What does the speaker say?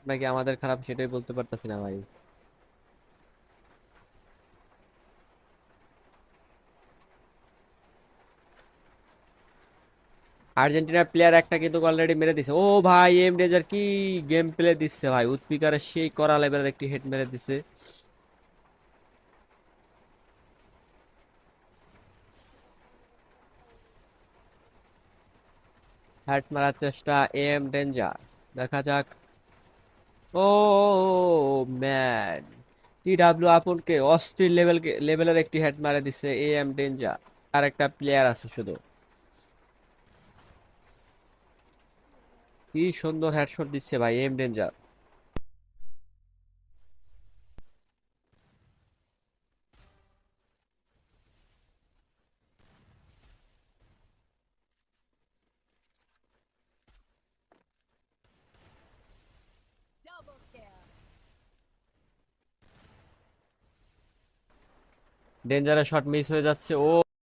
নাকি আমাদের খারাপ সেটাই বলতে পারতাছি না ভাই। আর্জেন্টিনার প্লেয়ার একটা কিন্তু অলরেডি মেরে দিছে। ও ভাই, এম রেজার কি গেম প্লে দিচ্ছে ভাই, উৎপিকারের সেই করা লেভেলের একটি হেড মেরে দিছে। হেড মারার চেষ্টা এম ডেঞ্জার, দেখা যাক। ও ম্যান, টি ডাব্লিউ আপনকে অস্থির লেভেলের একটি হেড মারে দিছে এ এম ডেঞ্জার। আর একটা প্লেয়ার আছে শুধু, কি সুন্দর হেডশট দিচ্ছে ভাই এম ডেঞ্জার। ডেঞ্জারের শট মিস হয়ে যাচ্ছে। ও